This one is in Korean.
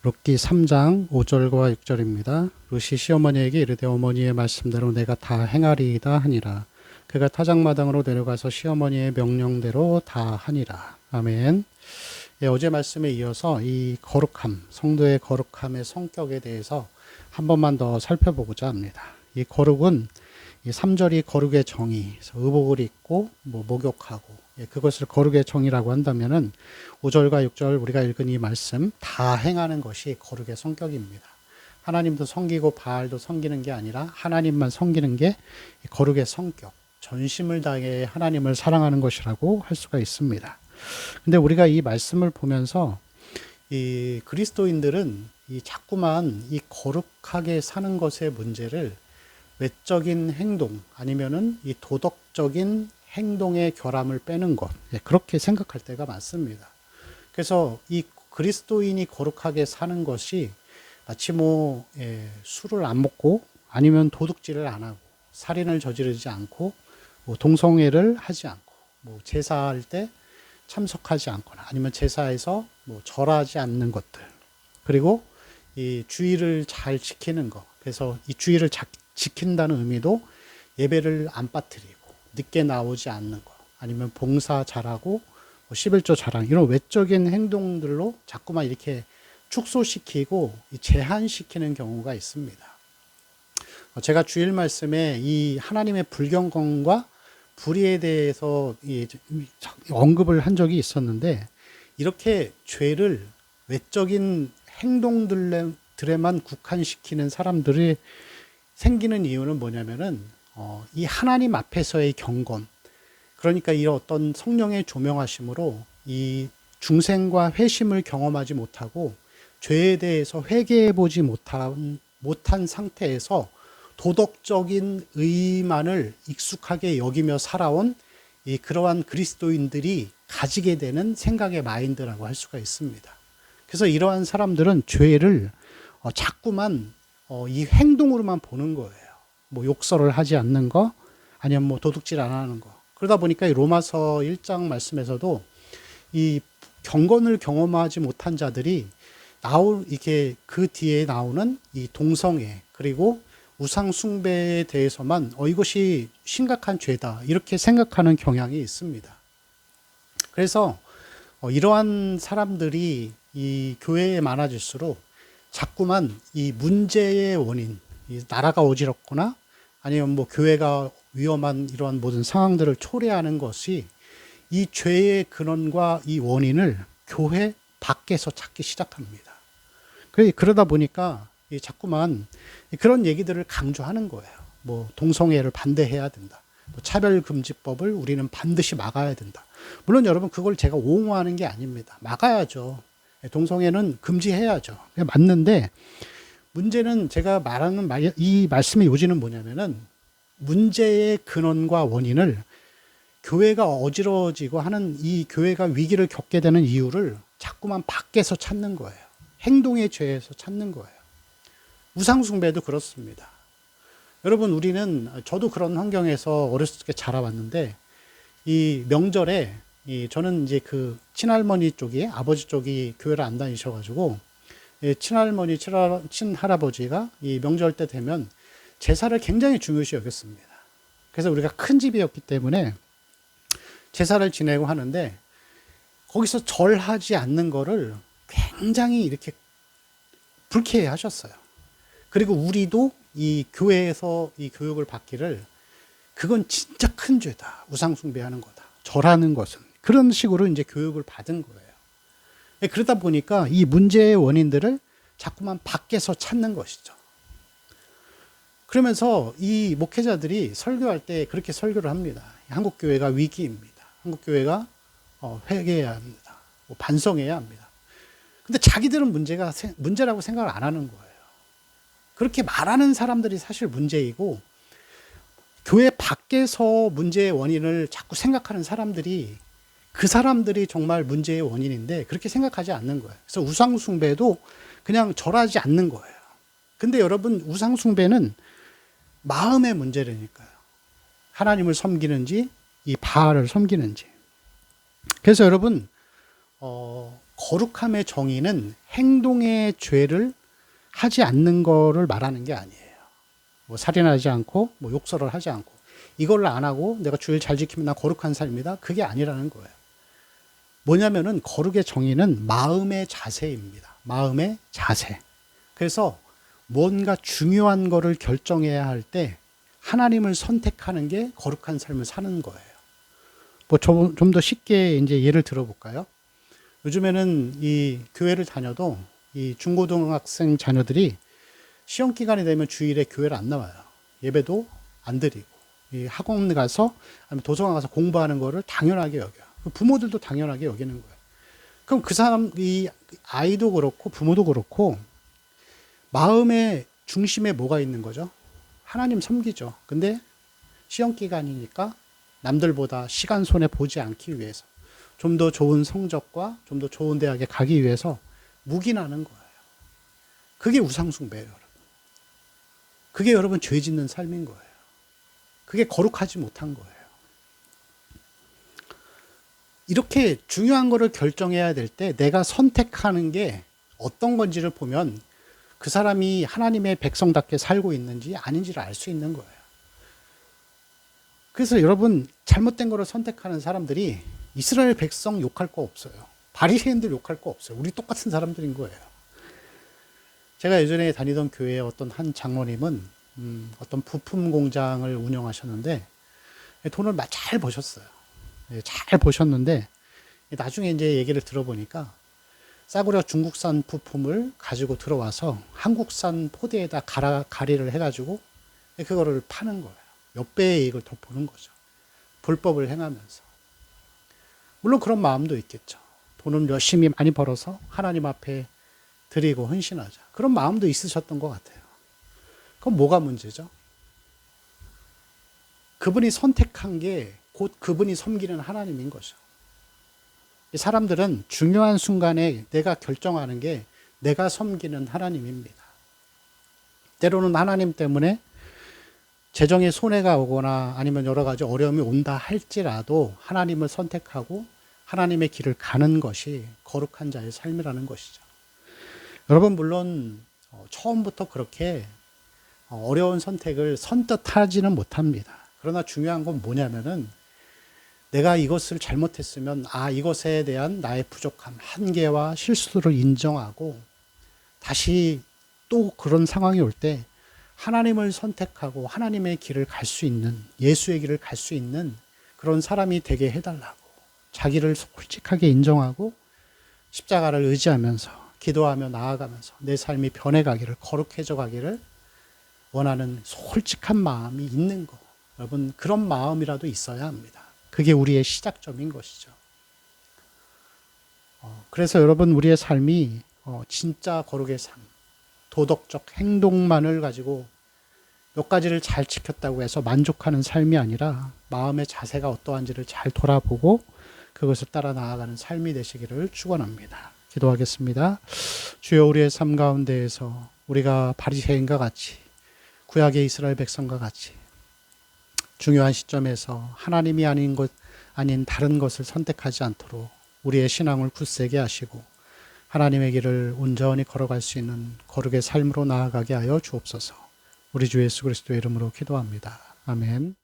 룻기 3장 5절과 6절입니다. 룻이 시어머니에게 이르되 어머니의 말씀대로 내가 다 행하리이다 하니라. 그가 타작마당으로 내려가서 시어머니의 명령대로 다 하니라. 아멘. 예, 어제 말씀에 이어서 이 거룩함, 성도의 거룩함의 성격에 대해서 한 번만 더 살펴보고자 합니다. 이 거룩은 이 3절이 거룩의 정의, 의복을 입고 목욕하고 그것을 거룩의 정의라고 한다면은 5절과 6절 우리가 읽은 이 말씀 다 행하는 것이 거룩의 성격입니다. 하나님도 섬기고 바알도 섬기는 게 아니라 하나님만 섬기는 게 거룩의 성격, 전심을 다해 하나님을 사랑하는 것이라고 할 수가 있습니다. 근데 우리가 이 말씀을 보면서 이 그리스도인들은 이 자꾸만 이 거룩하게 사는 것의 문제를 외적인 행동 아니면은 이 도덕적인 행동의 결함을 빼는 것, 그렇게 생각할 때가 많습니다. 그래서 이 그리스도인이 거룩하게 사는 것이 마치 술을 안 먹고 아니면 도둑질을 안 하고 살인을 저지르지 않고 동성애를 하지 않고 제사할 때 참석하지 않거나 아니면 제사에서 절하지 않는 것들, 그리고 이 주의를 잘 지키는 것. 그래서 이 주의를 지킨다는 의미도 예배를 안 빠뜨리고 늦게 나오지 않는 것, 아니면 봉사 잘하고 11조 자랑, 이런 외적인 행동들로 자꾸만 이렇게 축소시키고 제한시키는 경우가 있습니다. 제가 주일 말씀에 이 하나님의 불경건과 불의에 대해서 언급을 한 적이 있었는데, 이렇게 죄를 외적인 행동들에만 국한시키는 사람들이 생기는 이유는 뭐냐면은 이 하나님 앞에서의 경건, 그러니까 이 어떤 성령의 조명하심으로 이 중생과 회심을 경험하지 못하고 죄에 대해서 회개해 보지 못한 상태에서 도덕적인 의만을 익숙하게 여기며 살아온 이 그러한 그리스도인들이 가지게 되는 생각의 마인드라고 할 수가 있습니다. 그래서 이러한 사람들은 죄를 자꾸만 이 행동으로만 보는 거예요. 욕설을 하지 않는 거, 아니면 도둑질 안 하는 거. 그러다 보니까 이 로마서 1장 말씀에서도 이 경건을 경험하지 못한 자들이 이게 그 뒤에 나오는 이 동성애, 그리고 우상 숭배에 대해서만 이것이 심각한 죄다, 이렇게 생각하는 경향이 있습니다. 그래서 이러한 사람들이 이 교회에 많아질수록 자꾸만 이 문제의 원인, 이 나라가 어지럽거나 아니면 교회가 위험한 이러한 모든 상황들을 초래하는 것이 이 죄의 근원과 이 원인을 교회 밖에서 찾기 시작합니다. 그러다 보니까 자꾸만 그런 얘기들을 강조하는 거예요. 동성애를 반대해야 된다. 차별금지법을 우리는 반드시 막아야 된다. 물론 여러분, 그걸 제가 옹호하는 게 아닙니다. 막아야죠. 동성애는 금지해야죠. 맞는데, 문제는 제가 말하는 이 말씀의 요지는 뭐냐면은, 문제의 근원과 원인을 교회가 어지러지고 하는 이 교회가 위기를 겪게 되는 이유를 자꾸만 밖에서 찾는 거예요. 행동의 죄에서 찾는 거예요. 우상숭배도 그렇습니다. 여러분, 저도 그런 환경에서 어렸을 때 자라왔는데, 이 명절에 저는 이제 그 친할머니 쪽이, 아버지 쪽이 교회를 안 다니셔가지고, 친할머니, 친할아버지가 이 명절 때 되면 제사를 굉장히 중요시 여겼습니다. 그래서 우리가 큰 집이었기 때문에 제사를 지내고 하는데, 거기서 절하지 않는 거를 굉장히 이렇게 불쾌해 하셨어요. 그리고 우리도 이 교회에서 이 교육을 받기를, 그건 진짜 큰 죄다, 우상숭배하는 거다, 절하는 것은, 그런 식으로 이제 교육을 받은 거예요. 그러다 보니까 이 문제의 원인들을 자꾸만 밖에서 찾는 것이죠. 그러면서 이 목회자들이 설교할 때 그렇게 설교를 합니다. 한국교회가 위기입니다. 한국교회가 회개해야 합니다. 반성해야 합니다. 근데 자기들은 문제라고 생각을 안 하는 거예요. 그렇게 말하는 사람들이 사실 문제이고, 교회 밖에서 문제의 원인을 자꾸 생각하는 사람들이, 그 사람들이 정말 문제의 원인인데 그렇게 생각하지 않는 거예요. 그래서 우상숭배도 그냥 절하지 않는 거예요. 근데 여러분, 우상숭배는 마음의 문제라니까요. 하나님을 섬기는지 이 바알을 섬기는지. 그래서 여러분, 거룩함의 정의는 행동의 죄를 하지 않는 거를 말하는 게 아니에요. 뭐 살인하지 않고 뭐 욕설을 하지 않고 이걸 안 하고 내가 주일 잘 지키면 나 거룩한 삶이다. 그게 아니라는 거예요. 뭐냐면은 거룩의 정의는 마음의 자세입니다. 마음의 자세. 그래서 뭔가 중요한 거를 결정해야 할 때 하나님을 선택하는 게 거룩한 삶을 사는 거예요. 뭐 좀 더 쉽게 이제 예를 들어볼까요? 요즘에는 이 교회를 다녀도 이 중고등학생 자녀들이 시험 기간이 되면 주일에 교회를 안 나와요. 예배도 안 드리고 이 학원 가서 아니면 도서관 가서 공부하는 거를 당연하게 여겨요. 부모들도 당연하게 여기는 거예요. 그럼 그 사람 이 아이도 그렇고 부모도 그렇고 마음의 중심에 뭐가 있는 거죠? 하나님 섬기죠. 근데 시험 기간이니까 남들보다 시간 손해 보지 않기 위해서 좀 더 좋은 성적과 좀 더 좋은 대학에 가기 위해서 묵인하는 거예요. 그게 우상숭배예요, 여러분. 그게 여러분 죄 짓는 삶인 거예요. 그게 거룩하지 못한 거예요. 이렇게 중요한 거를 결정해야 될 때 내가 선택하는 게 어떤 건지를 보면 그 사람이 하나님의 백성답게 살고 있는지 아닌지를 알 수 있는 거예요. 그래서 여러분 잘못된 거를 선택하는 사람들이 이스라엘 백성 욕할 거 없어요. 바리새인들 욕할 거 없어요. 우리 똑같은 사람들인 거예요. 제가 예전에 다니던 교회의 어떤 한 장로님은 어떤 부품 공장을 운영하셨는데 돈을 잘 버셨어요. 잘 버셨는데 나중에 이제 얘기를 들어보니까 싸구려 중국산 부품을 가지고 들어와서 한국산 포대에다 가리를 해가지고 그거를 파는 거예요. 몇 배의 이익을 더 보는 거죠. 불법을 행하면서. 물론 그런 마음도 있겠죠. 돈을 열심히 많이 벌어서 하나님 앞에 드리고 헌신하자. 그런 마음도 있으셨던 것 같아요. 그럼 뭐가 문제죠? 그분이 선택한 게 곧 그분이 섬기는 하나님인 거죠. 이 사람들은 중요한 순간에 내가 결정하는 게 내가 섬기는 하나님입니다. 때로는 하나님 때문에 재정에 손해가 오거나 아니면 여러 가지 어려움이 온다 할지라도 하나님을 선택하고 하나님의 길을 가는 것이 거룩한 자의 삶이라는 것이죠. 여러분 물론 처음부터 그렇게 어려운 선택을 선뜻 하지는 못합니다. 그러나 중요한 건 뭐냐면은 내가 이것을 잘못했으면 이것에 대한 나의 부족함, 한계와 실수를 인정하고 다시 또 그런 상황이 올 때 하나님을 선택하고 하나님의 길을 갈 수 있는, 예수의 길을 갈 수 있는 그런 사람이 되게 해달라고 자기를 솔직하게 인정하고 십자가를 의지하면서 기도하며 나아가면서 내 삶이 변해가기를, 거룩해져 가기를 원하는 솔직한 마음이 있는 거. 여러분 그런 마음이라도 있어야 합니다. 그게 우리의 시작점인 것이죠. 그래서 여러분 우리의 삶이 진짜 거룩의 삶, 도덕적 행동만을 가지고 몇 가지를 잘 지켰다고 해서 만족하는 삶이 아니라 마음의 자세가 어떠한지를 잘 돌아보고 그것을 따라 나아가는 삶이 되시기를 축원합니다. 기도하겠습니다. 주여 우리의 삶 가운데에서 우리가 바리새인과 같이 구약의 이스라엘 백성과 같이 중요한 시점에서 하나님이 아닌 다른 것을 선택하지 않도록 우리의 신앙을 굳세게 하시고 하나님의 길을 온전히 걸어갈 수 있는 거룩의 삶으로 나아가게 하여 주옵소서. 우리 주 예수 그리스도의 이름으로 기도합니다. 아멘.